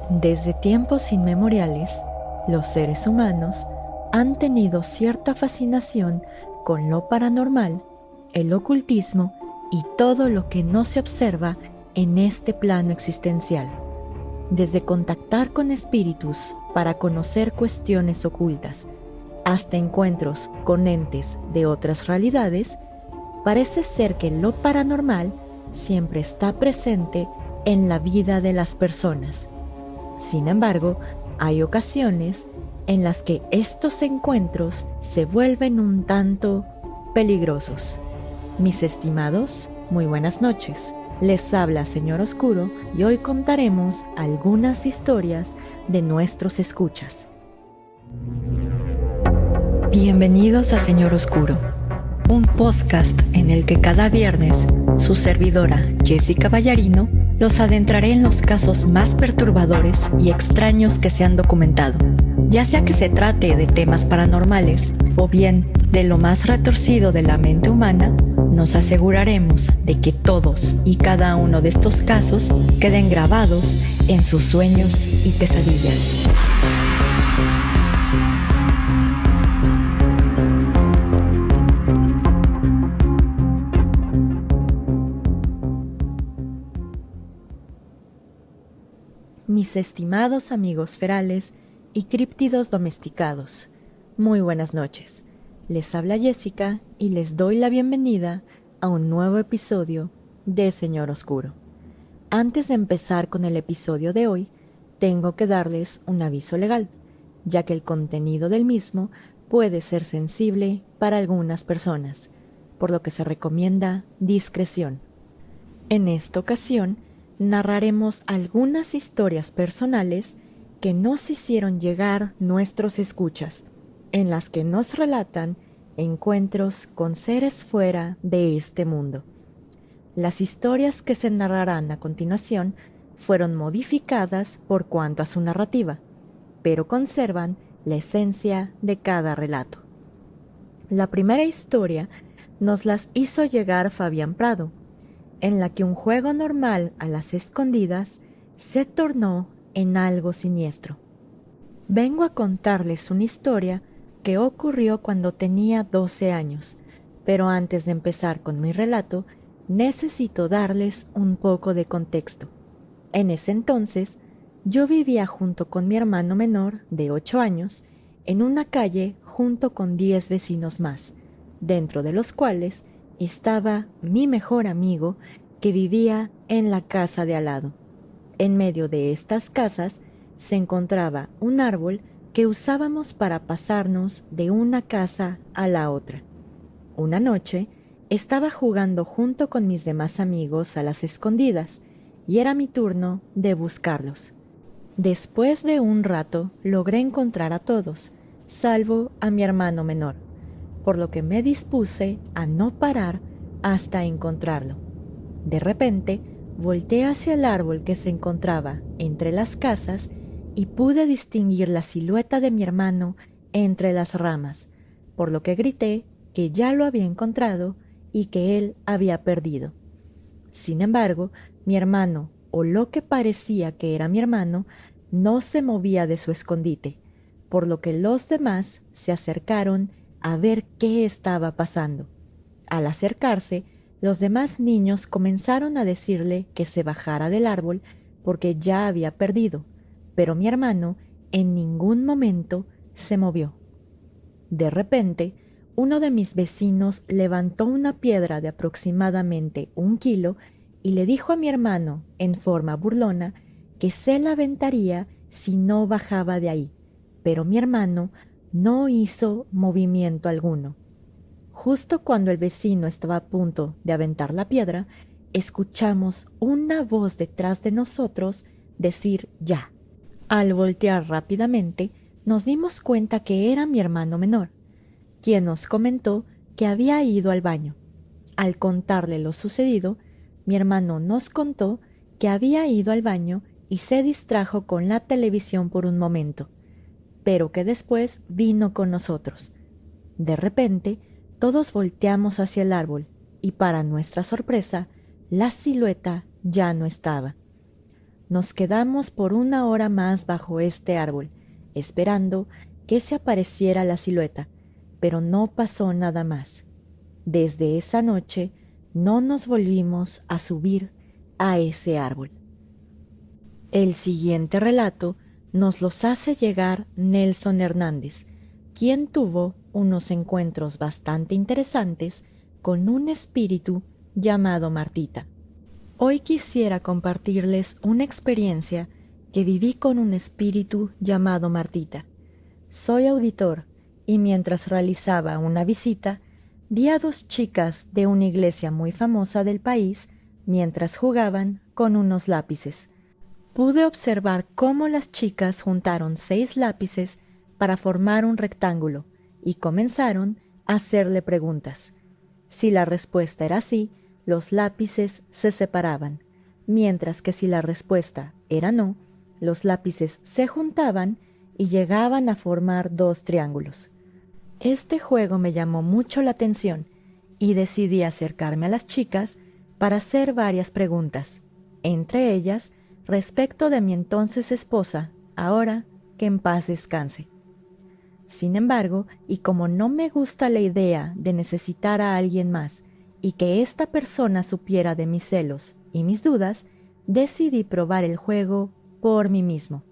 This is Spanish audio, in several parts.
Desde tiempos inmemoriales, los seres humanos han tenido cierta fascinación con lo paranormal, el ocultismo y todo lo que no se observa en este plano existencial. Desde contactar con espíritus para conocer cuestiones ocultas, hasta encuentros con entes de otras realidades, parece ser que lo paranormal siempre está presente en la vida de las personas. Sin embargo, hay ocasiones en las que estos encuentros se vuelven un tanto peligrosos. Mis estimados, muy buenas noches. Les habla Señor Oscuro y hoy contaremos algunas historias de nuestros escuchas. Bienvenidos a Señor Oscuro, un podcast en el que cada viernes su servidora Jessica Ballarino los adentraré en los casos más perturbadores y extraños que se han documentado, ya sea que se trate de temas paranormales o bien de lo más retorcido de la mente humana. Nos aseguraremos de que todos y cada uno de estos casos queden grabados en sus sueños y pesadillas. Mis estimados amigos ferales y críptidos domesticados, muy buenas noches. Les habla Jessica y les doy la bienvenida a un nuevo episodio de Señor Oscuro. Antes de empezar con el episodio de hoy, tengo que darles un aviso legal, ya que el contenido del mismo puede ser sensible para algunas personas, por lo que se recomienda discreción. En esta ocasión, narraremos algunas historias personales que nos hicieron llegar nuestros escuchas, en las que nos relatan encuentros con seres fuera de este mundo. Las historias que se narrarán a continuación fueron modificadas por cuanto a su narrativa, pero conservan la esencia de cada relato. La primera historia nos las hizo llegar Fabián Prado, en la que un juego normal a las escondidas se tornó en algo siniestro. Vengo a contarles una historia que ocurrió cuando tenía 12 años, pero antes de empezar con mi relato, necesito darles un poco de contexto. En ese entonces, yo vivía junto con mi hermano menor, de 8 años, en una calle junto con 10 vecinos más, dentro de los cuales estaba mi mejor amigo que vivía en la casa de al lado. En medio de estas casas se encontraba un árbol que usábamos para pasarnos de una casa a la otra. Una noche estaba jugando junto con mis demás amigos a las escondidas y era mi turno de buscarlos. Después de un rato logré encontrar a todos, salvo a mi hermano menor, por lo que me dispuse a no parar hasta encontrarlo. De repente, volteé hacia el árbol que se encontraba entre las casas y pude distinguir la silueta de mi hermano entre las ramas, por lo que grité que ya lo había encontrado y que él había perdido. Sin embargo, mi hermano, o lo que parecía que era mi hermano, no se movía de su escondite, por lo que los demás se acercaron a ver qué estaba pasando. Al acercarse, los demás niños comenzaron a decirle que se bajara del árbol porque ya había perdido, pero mi hermano en ningún momento se movió. De repente, uno de mis vecinos levantó una piedra de aproximadamente 1 kilo y le dijo a mi hermano, en forma burlona, que se la aventaría si no bajaba de ahí, pero mi hermano no hizo movimiento alguno. Justo cuando el vecino estaba a punto de aventar la piedra, escuchamos una voz detrás de nosotros decir «ya». Al voltear rápidamente, nos dimos cuenta que era mi hermano menor, quien nos comentó que había ido al baño. Al contarle lo sucedido, mi hermano nos contó que había ido al baño y se distrajo con la televisión por un momento, pero que después vino con nosotros. De repente, todos volteamos hacia el árbol y, para nuestra sorpresa, la silueta ya no estaba. Nos quedamos por 1 hora más bajo este árbol, esperando que se apareciera la silueta, pero no pasó nada más. Desde esa noche no nos volvimos a subir a ese árbol. El siguiente relato nos los hace llegar Nelson Hernández, quien tuvo unos encuentros bastante interesantes con un espíritu llamado Martita. Hoy quisiera compartirles una experiencia que viví con un espíritu llamado Martita. Soy auditor y mientras realizaba una visita, vi a 2 chicas de una iglesia muy famosa del país mientras jugaban con unos lápices. Pude observar cómo las chicas juntaron 6 lápices para formar un rectángulo y comenzaron a hacerle preguntas. Si la respuesta era sí, los lápices se separaban, mientras que si la respuesta era no, los lápices se juntaban y llegaban a formar 2 triángulos. Este juego me llamó mucho la atención y decidí acercarme a las chicas para hacer varias preguntas, entre ellas respecto de mi entonces esposa, ahora que en paz descanse. Sin embargo, y como no me gusta la idea de necesitar a alguien más y que esta persona supiera de mis celos y mis dudas, decidí probar el juego por mí mismo.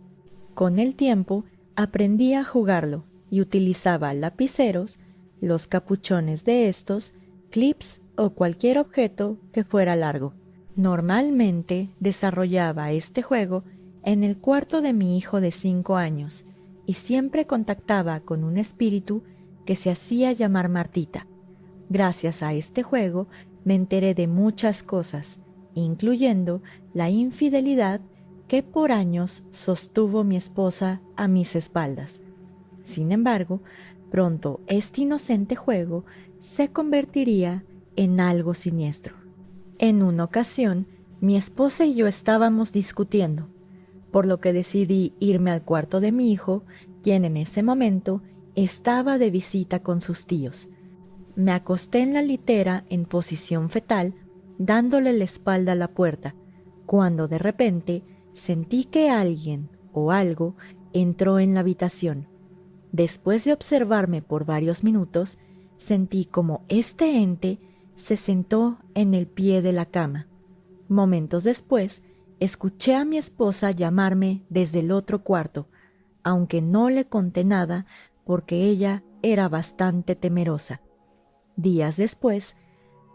Con el tiempo, aprendí a jugarlo y utilizaba lapiceros, los capuchones de estos, clips o cualquier objeto que fuera largo. Normalmente desarrollaba este juego en el cuarto de mi hijo de 5 años y siempre contactaba con un espíritu que se hacía llamar Martita. Gracias a este juego me enteré de muchas cosas, incluyendo la infidelidad que por años sostuvo mi esposa a mis espaldas. Sin embargo, pronto este inocente juego se convertiría en algo siniestro. En una ocasión, mi esposa y yo estábamos discutiendo, por lo que decidí irme al cuarto de mi hijo, quien en ese momento estaba de visita con sus tíos. Me acosté en la litera en posición fetal, dándole la espalda a la puerta, cuando de repente sentí que alguien o algo entró en la habitación. Después de observarme por varios minutos, sentí como este ente se sentó en el pie de la cama. Momentos después, escuché a mi esposa llamarme desde el otro cuarto, aunque no le conté nada porque ella era bastante temerosa. Días después,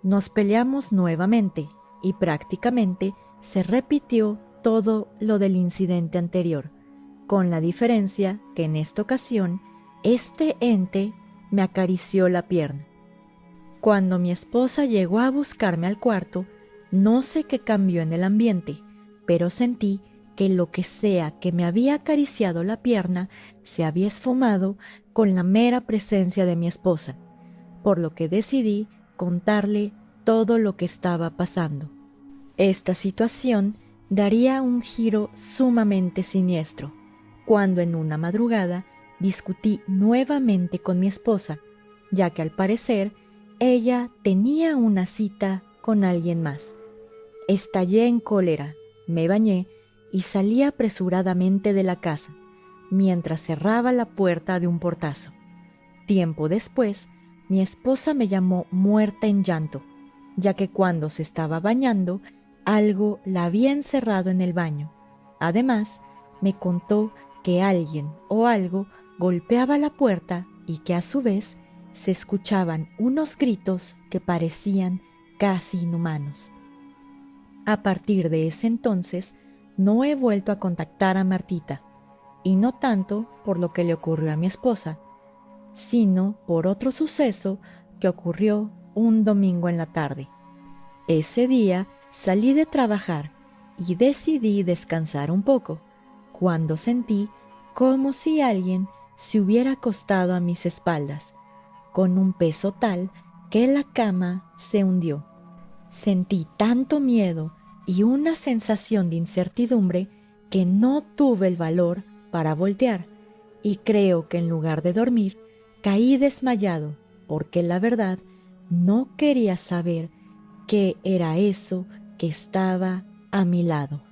nos peleamos nuevamente y prácticamente se repitió todo lo del incidente anterior, con la diferencia que en esta ocasión este ente me acarició la pierna. Cuando mi esposa llegó a buscarme al cuarto, no sé qué cambió en el ambiente, pero sentí que lo que sea que me había acariciado la pierna se había esfumado con la mera presencia de mi esposa, por lo que decidí contarle todo lo que estaba pasando. Esta situación daría un giro sumamente siniestro, cuando en una madrugada discutí nuevamente con mi esposa, ya que al parecer ella tenía una cita con alguien más. Estallé en cólera, me bañé y salí apresuradamente de la casa, mientras cerraba la puerta de un portazo. Tiempo después, mi esposa me llamó muerta en llanto, ya que cuando se estaba bañando, algo la había encerrado en el baño. Además, me contó que alguien o algo golpeaba la puerta y que a su vez se escuchaban unos gritos que parecían casi inhumanos. A partir de ese entonces, no he vuelto a contactar a Martita, y no tanto por lo que le ocurrió a mi esposa, sino por otro suceso que ocurrió un domingo en la tarde. Ese día salí de trabajar y decidí descansar un poco, cuando sentí como si alguien se hubiera acostado a mis espaldas, con un peso tal que la cama se hundió. Sentí tanto miedo y una sensación de incertidumbre que no tuve el valor para voltear, y creo que en lugar de dormir, caí desmayado, porque la verdad no quería saber qué era eso que estaba a mi lado.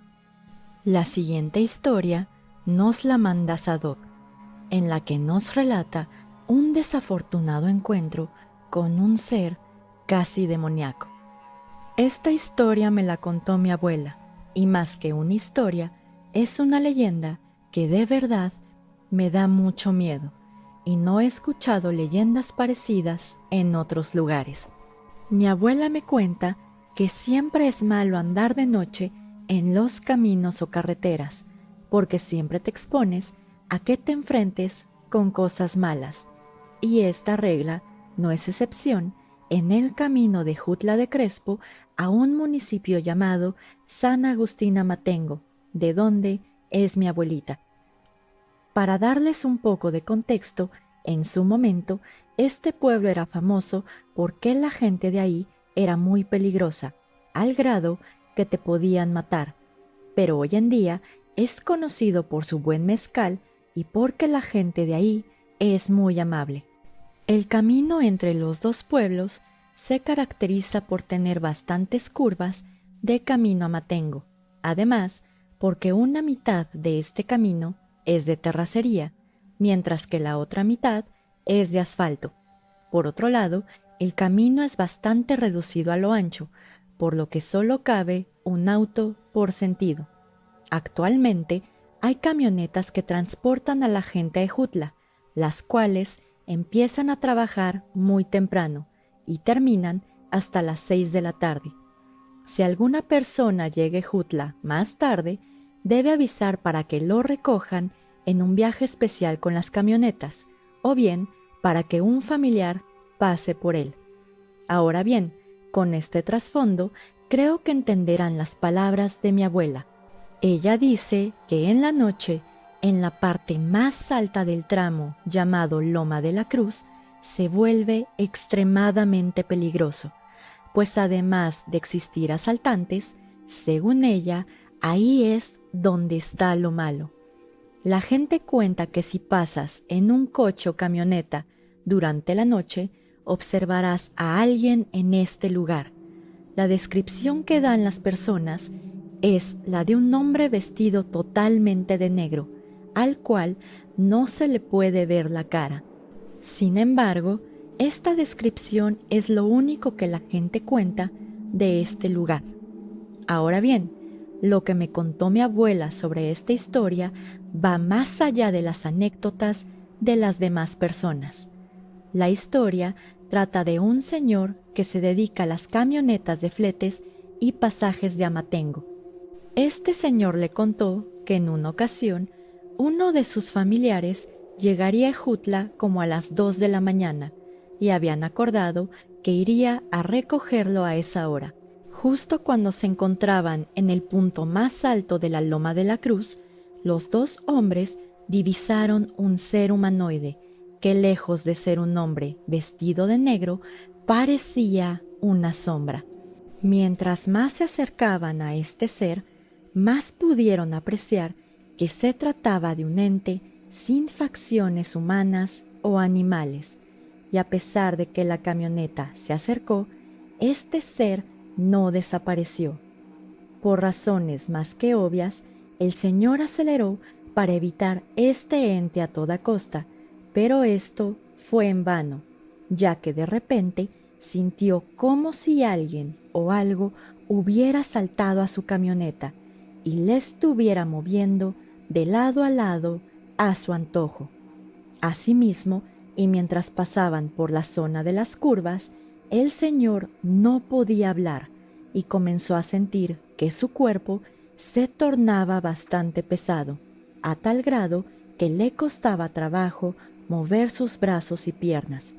La siguiente historia nos la manda Sadok, en la que nos relata un desafortunado encuentro con un ser casi demoníaco. Esta historia me la contó mi abuela, y más que una historia, es una leyenda que de verdad me da mucho miedo, y no he escuchado leyendas parecidas en otros lugares. Mi abuela me cuenta que siempre es malo andar de noche en los caminos o carreteras, porque siempre te expones a que te enfrentes con cosas malas. Y esta regla no es excepción en el camino de Jutla de Crespo a un municipio llamado San Agustín Amatengo, de donde es mi abuelita. Para darles un poco de contexto, en su momento, este pueblo era famoso porque la gente de ahí era muy peligrosa, al grado que te podían matar. Pero hoy en día es conocido por su buen mezcal y porque la gente de ahí es muy amable. El camino entre los dos pueblos se caracteriza por tener bastantes curvas de camino a Matengo. Además, porque una mitad de este camino es de terracería, mientras que la otra mitad es de asfalto. Por otro lado, el camino es bastante reducido a lo ancho, por lo que solo cabe un auto por sentido. Actualmente, hay camionetas que transportan a la gente a Ejutla, las cuales empiezan a trabajar muy temprano y terminan hasta las 6 de la tarde. Si alguna persona llega a Ejutla más tarde, debe avisar para que lo recojan en un viaje especial con las camionetas, o bien para que un familiar pase por él. Ahora bien, con este trasfondo, creo que entenderán las palabras de mi abuela. Ella dice que en la noche, en la parte más alta del tramo llamado Loma de la Cruz, se vuelve extremadamente peligroso, pues además de existir asaltantes, según ella, ahí es donde está lo malo. La gente cuenta que si pasas en un coche o camioneta durante la noche, observarás a alguien en este lugar. La descripción que dan las personas es la de un hombre vestido totalmente de negro, al cual no se le puede ver la cara. Sin embargo, esta descripción es lo único que la gente cuenta de este lugar. Ahora bien, lo que me contó mi abuela sobre esta historia va más allá de las anécdotas de las demás personas. La historia trata de un señor que se dedica a las camionetas de fletes y pasajes de Amatengo. Este señor le contó que en una ocasión uno de sus familiares llegaría a Ejutla como a las 2 de la mañana y habían acordado que iría a recogerlo a esa hora. Justo cuando se encontraban en el punto más alto de la Loma de la Cruz, los dos hombres divisaron un ser humanoide que, lejos de ser un hombre vestido de negro, parecía una sombra. Mientras más se acercaban a este ser, más pudieron apreciar que se trataba de un ente sin facciones humanas o animales, y a pesar de que la camioneta se acercó, este ser no desapareció. Por razones más que obvias, el señor aceleró para evitar este ente a toda costa, pero esto fue en vano, ya que de repente sintió como si alguien o algo hubiera saltado a su camioneta y le estuviera moviendo de lado a lado a su antojo. Asimismo, y mientras pasaban por la zona de las curvas, el señor no podía hablar y comenzó a sentir que su cuerpo se tornaba bastante pesado, a tal grado que le costaba trabajo mover sus brazos y piernas.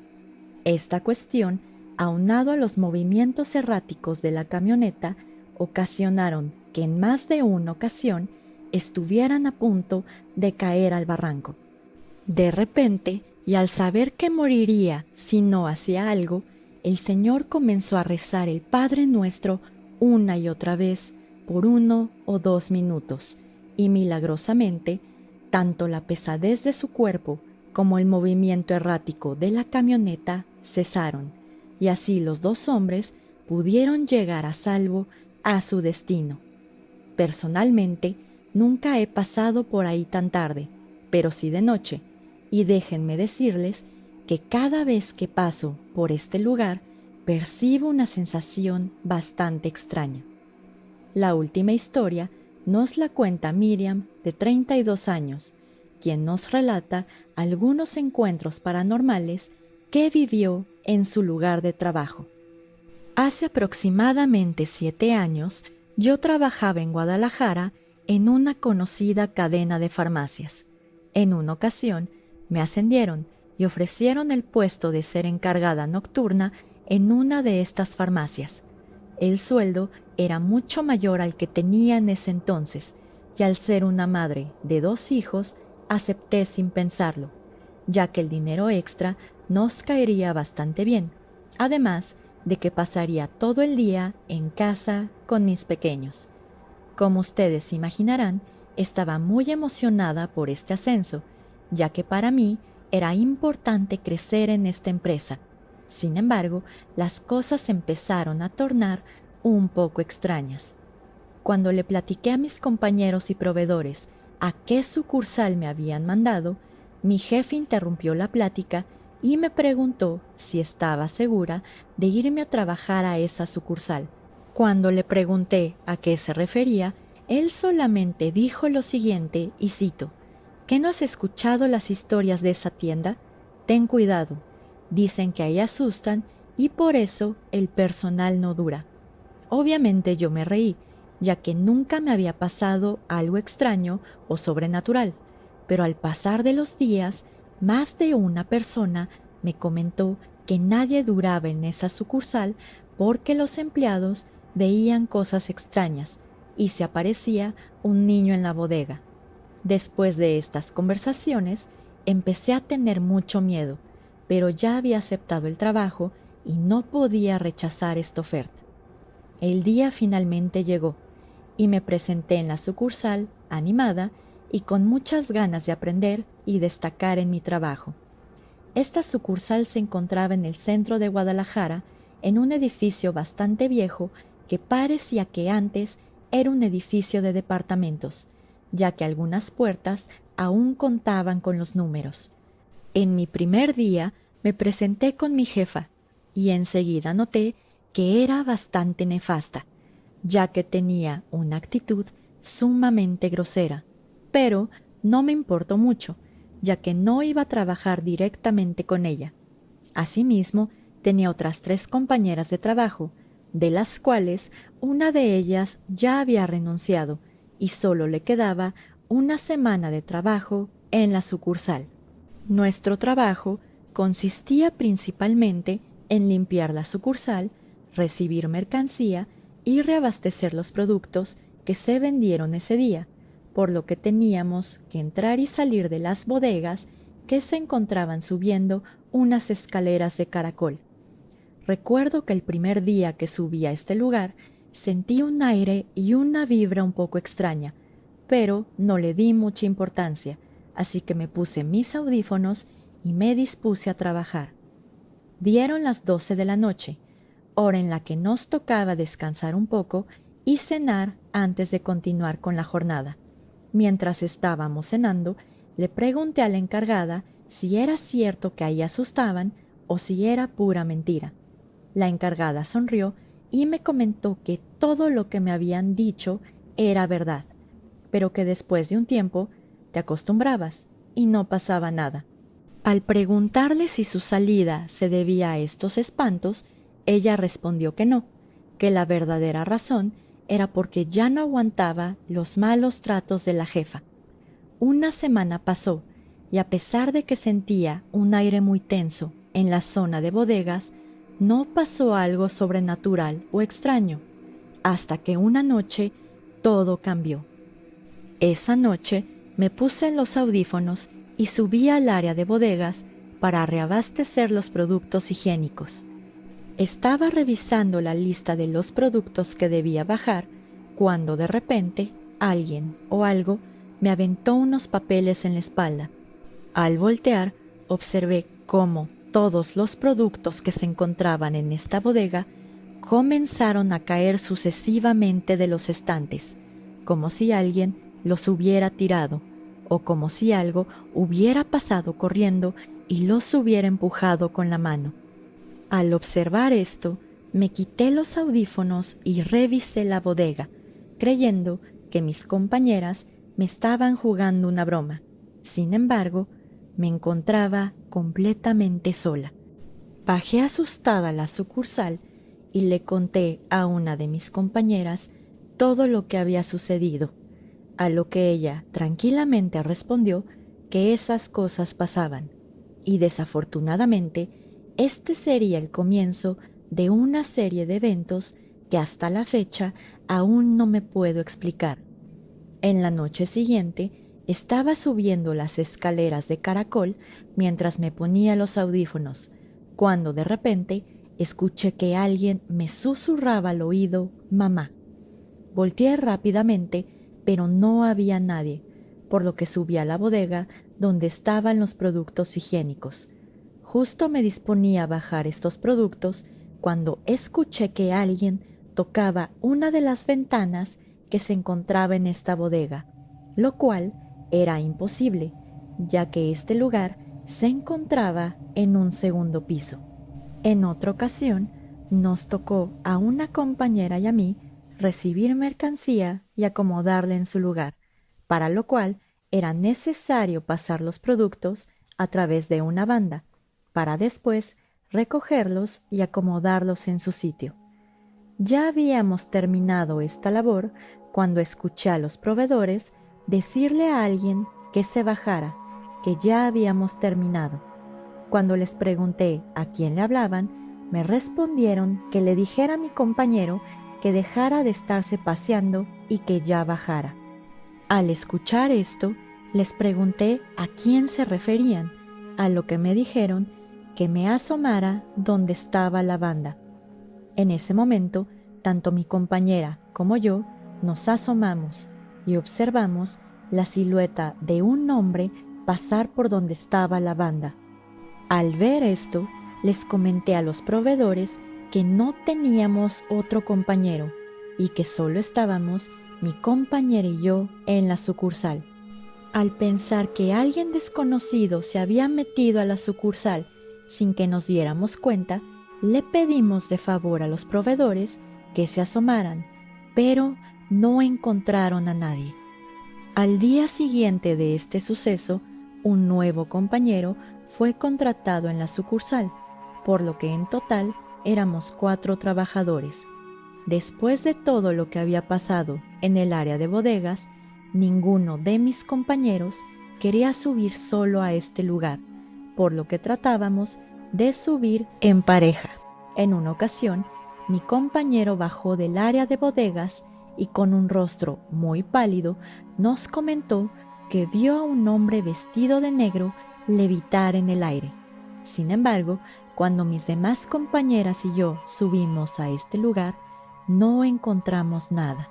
Esta cuestión, aunado a los movimientos erráticos de la camioneta, ocasionaron que en más de una ocasión estuvieran a punto de caer al barranco. De repente, y al saber que moriría si no hacía algo, el señor comenzó a rezar el Padre Nuestro una y otra vez por 1 o 2 minutos, y milagrosamente, tanto la pesadez de su cuerpo como el movimiento errático de la camioneta cesaron, y así los dos hombres pudieron llegar a salvo a su destino. Personalmente, nunca he pasado por ahí tan tarde, pero sí de noche, y déjenme decirles que cada vez que paso por este lugar percibo una sensación bastante extraña. La última historia nos la cuenta Miriam, de 32 años, quien nos relata algunos encuentros paranormales que vivió en su lugar de trabajo. Hace aproximadamente 7 años, yo trabajaba en Guadalajara en una conocida cadena de farmacias. En una ocasión, me ascendieron y ofrecieron el puesto de ser encargada nocturna en una de estas farmacias. El sueldo era mucho mayor al que tenía en ese entonces, y al ser una madre de 2 hijos, acepté sin pensarlo, ya que el dinero extra nos caería bastante bien, además de que pasaría todo el día en casa con mis pequeños. Como ustedes imaginarán, estaba muy emocionada por este ascenso, ya que para mí era importante crecer en esta empresa. Sin embargo, las cosas empezaron a tornar un poco extrañas. Cuando le platiqué a mis compañeros y proveedores a qué sucursal me habían mandado, mi jefe interrumpió la plática y me preguntó si estaba segura de irme a trabajar a esa sucursal. Cuando le pregunté a qué se refería, él solamente dijo lo siguiente, y cito: ¿Qué no has escuchado las historias de esa tienda? Ten cuidado. Dicen que ahí asustan y por eso el personal no dura. Obviamente yo me reí, ya que nunca me había pasado algo extraño o sobrenatural, pero al pasar de los días, más de una persona me comentó que nadie duraba en esa sucursal porque los empleados veían cosas extrañas y se aparecía un niño en la bodega. Después de estas conversaciones, empecé a tener mucho miedo, pero ya había aceptado el trabajo y no podía rechazar esta oferta. El día finalmente llegó y me presenté en la sucursal, animada y con muchas ganas de aprender y destacar en mi trabajo. Esta sucursal se encontraba en el centro de Guadalajara, en un edificio bastante viejo que parecía que antes era un edificio de departamentos, ya que algunas puertas aún contaban con los números. En mi primer día me presenté con mi jefa y enseguida noté que era bastante nefasta, ya que tenía una actitud sumamente grosera, pero no me importó mucho, ya que no iba a trabajar directamente con ella. Asimismo, tenía otras 3 compañeras de trabajo, de las cuales una de ellas ya había renunciado y solo le quedaba una semana de trabajo en la sucursal. Nuestro trabajo consistía principalmente en limpiar la sucursal, recibir mercancía y reabastecer los productos que se vendieron ese día, por lo que teníamos que entrar y salir de las bodegas que se encontraban subiendo unas escaleras de caracol. Recuerdo que el primer día que subí a este lugar sentí un aire y una vibra un poco extraña, pero no le di mucha importancia, así que me puse mis audífonos y me dispuse a trabajar. Dieron las 12 de la noche, hora en la que nos tocaba descansar un poco y cenar antes de continuar con la jornada. Mientras estábamos cenando, le pregunté a la encargada si era cierto que ahí asustaban o si era pura mentira. La encargada sonrió y me comentó que todo lo que me habían dicho era verdad, pero que después de un tiempo te acostumbrabas y no pasaba nada. Al preguntarle si su salida se debía a estos espantos, ella respondió que no, que la verdadera razón era porque ya no aguantaba los malos tratos de la jefa. Una semana pasó y a pesar de que sentía un aire muy tenso en la zona de bodegas, no pasó algo sobrenatural o extraño, hasta que una noche todo cambió. Esa noche me puse los audífonos y subí al área de bodegas para reabastecer los productos higiénicos. Estaba revisando la lista de los productos que debía bajar cuando de repente alguien o algo me aventó unos papeles en la espalda. Al voltear, observé cómo todos los productos que se encontraban en esta bodega comenzaron a caer sucesivamente de los estantes, como si alguien los hubiera tirado, o como si algo hubiera pasado corriendo y los hubiera empujado con la mano. Al observar esto, me quité los audífonos y revisé la bodega, creyendo que mis compañeras me estaban jugando una broma. Sin embargo, me encontraba completamente sola. Bajé asustada a la sucursal y le conté a una de mis compañeras todo lo que había sucedido, a lo que ella tranquilamente respondió que esas cosas pasaban, y desafortunadamente este sería el comienzo de una serie de eventos que hasta la fecha aún no me puedo explicar. En la noche siguiente estaba subiendo las escaleras de caracol mientras me ponía los audífonos, cuando de repente escuché que alguien me susurraba al oído «mamá». Volteé rápidamente, pero no había nadie, por lo que subí a la bodega donde estaban los productos higiénicos. Justo me disponía a bajar estos productos cuando escuché que alguien tocaba una de las ventanas que se encontraba en esta bodega, lo cual era imposible, ya que este lugar se encontraba en un segundo piso. En otra ocasión, nos tocó a una compañera y a mí recibir mercancía y acomodarla en su lugar, para lo cual era necesario pasar los productos a través de una banda, para después recogerlos y acomodarlos en su sitio. Ya habíamos terminado esta labor cuando escuché a los proveedores decirle a alguien que se bajara, que ya habíamos terminado. Cuando les pregunté a quién le hablaban, me respondieron que le dijera a mi compañero que dejara de estarse paseando y que ya bajara. Al escuchar esto, les pregunté a quién se referían, a lo que me dijeron que me asomara donde estaba la banda. En ese momento, tanto mi compañera como yo nos asomamos y observamos la silueta de un hombre pasar por donde estaba la banda. Al ver esto, les comenté a los proveedores que no teníamos otro compañero y que solo estábamos mi compañera y yo en la sucursal. Al pensar que alguien desconocido se había metido a la sucursal sin que nos diéramos cuenta, le pedimos de favor a los proveedores que se asomaran, pero no encontraron a nadie. Al día siguiente de este suceso, un nuevo compañero fue contratado en la sucursal, por lo que en total éramos 4 trabajadores. Después de todo lo que había pasado en el área de bodegas, ninguno de mis compañeros quería subir solo a este lugar, por lo que tratábamos de subir en pareja. En una ocasión, mi compañero bajó del área de bodegas y con un rostro muy pálido nos comentó que vio a un hombre vestido de negro levitar en el aire. Sin embargo, cuando mis demás compañeras y yo subimos a este lugar, no encontramos nada.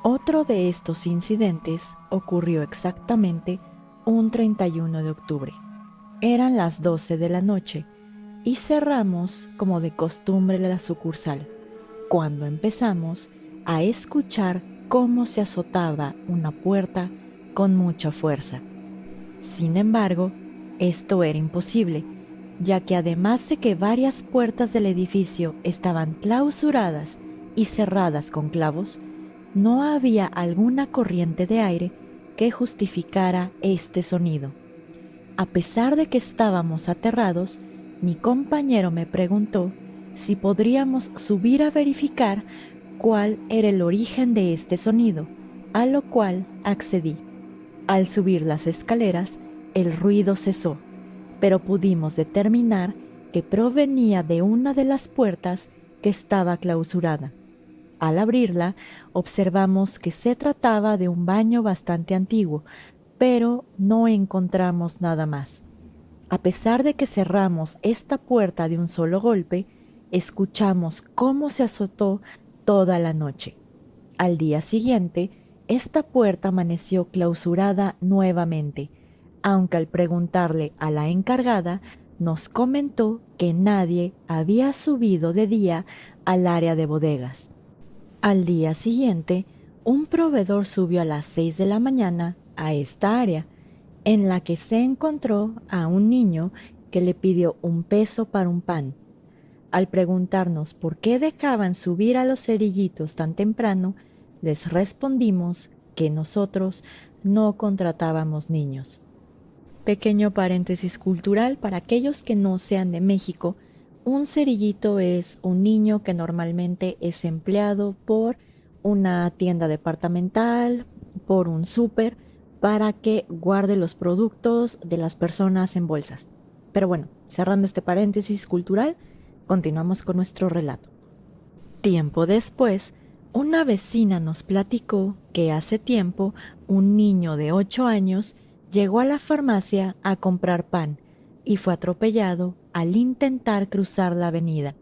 Otro de estos incidentes ocurrió exactamente un 31 de octubre. Eran las 12 de la noche y cerramos como de costumbre la sucursal, cuando empezamos a escuchar cómo se azotaba una puerta con mucha fuerza. Sin embargo, esto era imposible, ya que además de que varias puertas del edificio estaban clausuradas y cerradas con clavos, no había alguna corriente de aire que justificara este sonido. A pesar de que estábamos aterrados, mi compañero me preguntó si podríamos subir a verificar cuál era el origen de este sonido, a lo cual accedí. Al subir las escaleras, el ruido cesó, pero pudimos determinar que provenía de una de las puertas que estaba clausurada. Al abrirla, observamos que se trataba de un baño bastante antiguo, pero no encontramos nada más. A pesar de que cerramos esta puerta de un solo golpe, escuchamos cómo se azotó toda la noche. Al día siguiente, esta puerta amaneció clausurada nuevamente, aunque al preguntarle a la encargada, nos comentó que nadie había subido de día al área de bodegas. Al día siguiente, Un proveedor subió a las 6 de la mañana a esta área, en la que se encontró a un niño que le pidió 1 peso para un pan. Al preguntarnos por qué dejaban subir a los cerillitos tan temprano, les respondimos que nosotros no contratábamos niños. Pequeño paréntesis cultural para aquellos que no sean de México: un cerillito es un niño que normalmente es empleado por una tienda departamental, por un súper, para que guarde los productos de las personas en bolsas. Pero bueno, cerrando este paréntesis cultural, continuamos con nuestro relato. Tiempo después, una vecina nos platicó que hace tiempo un niño de 8 años llegó a la farmacia a comprar pan y fue atropellado al intentar cruzar la avenida,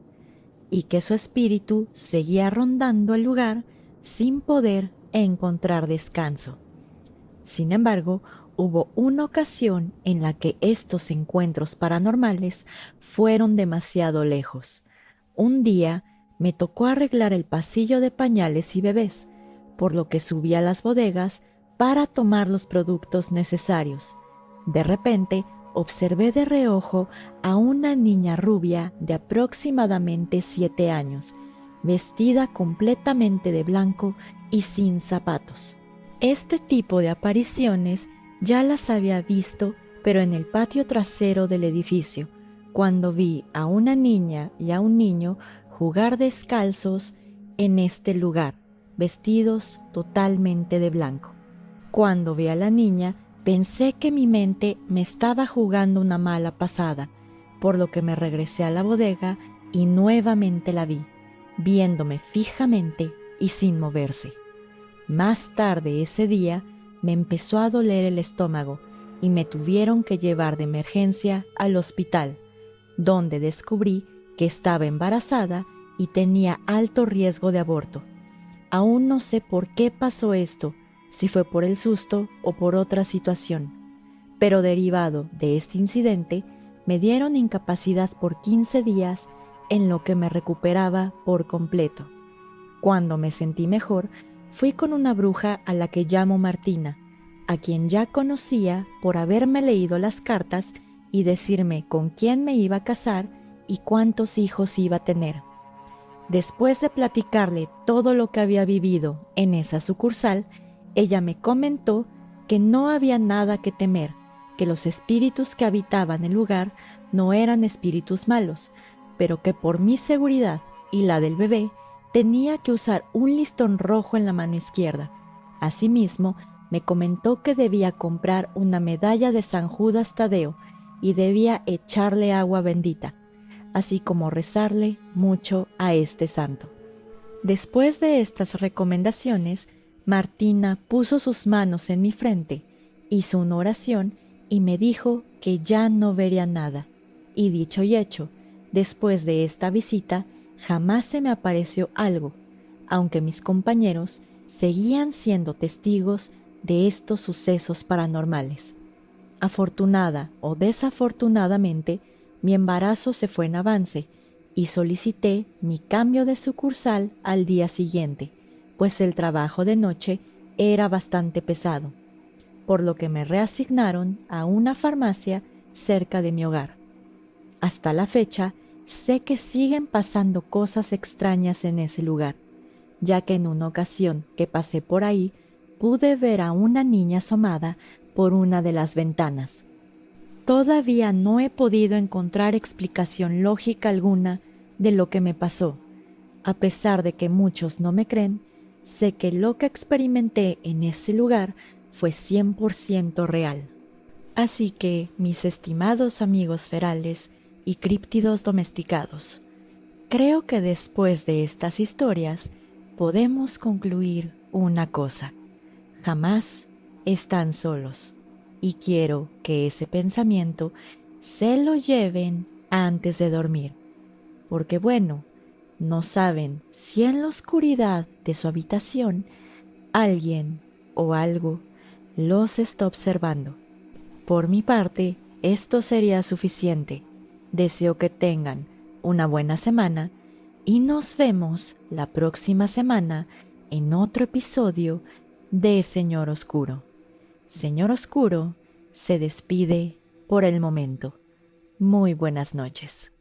y que su espíritu seguía rondando el lugar sin poder encontrar descanso. Sin embargo, hubo una ocasión en la que estos encuentros paranormales fueron demasiado lejos. Un día me tocó arreglar el pasillo de pañales y bebés, por lo que subí a las bodegas para tomar los productos necesarios. De repente, observé de reojo a una niña rubia de aproximadamente 7 años, vestida completamente de blanco y sin zapatos. Este tipo de apariciones ya las había visto, pero en el patio trasero del edificio, cuando vi a una niña y a un niño jugar descalzos en este lugar, vestidos totalmente de blanco. Cuando vi a la niña, pensé que mi mente me estaba jugando una mala pasada, por lo que me regresé a la bodega y nuevamente la vi, viéndome fijamente y sin moverse. Más tarde ese día me empezó a doler el estómago y me tuvieron que llevar de emergencia al hospital, donde descubrí que estaba embarazada y tenía alto riesgo de aborto. Aún no sé por qué pasó esto, si fue por el susto o por otra situación, pero derivado de este incidente me dieron incapacidad por 15 días en lo que me recuperaba por completo. Cuando me sentí mejor, fui con una bruja a la que llamo Martina, a quien ya conocía por haberme leído las cartas y decirme con quién me iba a casar y cuántos hijos iba a tener. Después de platicarle todo lo que había vivido en esa sucursal, ella me comentó que no había nada que temer, que los espíritus que habitaban el lugar no eran espíritus malos, pero que por mi seguridad y la del bebé tenía que usar un listón rojo en la mano izquierda. Asimismo, me comentó que debía comprar una medalla de San Judas Tadeo y debía echarle agua bendita, así como rezarle mucho a este santo. Después de estas recomendaciones, Martina puso sus manos en mi frente, hizo una oración y me dijo que ya no vería nada. Y dicho y hecho, después de esta visita, jamás se me apareció algo, aunque mis compañeros seguían siendo testigos de estos sucesos paranormales. Afortunada o desafortunadamente, mi embarazo se fue en avance y solicité mi cambio de sucursal al día siguiente, pues el trabajo de noche era bastante pesado, por lo que me reasignaron a una farmacia cerca de mi hogar. Hasta la fecha, sé que siguen pasando cosas extrañas en ese lugar, ya que en una ocasión que pasé por ahí, pude ver a una niña asomada por una de las ventanas. Todavía no he podido encontrar explicación lógica alguna de lo que me pasó. A pesar de que muchos no me creen, sé que lo que experimenté en ese lugar fue 100% real. Así que, mis estimados amigos ferales y críptidos domesticados, creo que después de estas historias podemos concluir una cosa: jamás están solos, y quiero que ese pensamiento se lo lleven antes de dormir, porque bueno, no saben si en la oscuridad de su habitación alguien o algo los está observando. Por mi parte, esto sería suficiente. Deseo que tengan una buena semana y nos vemos la próxima semana en otro episodio de Señor Oscuro. Señor Oscuro se despide por el momento. Muy buenas noches.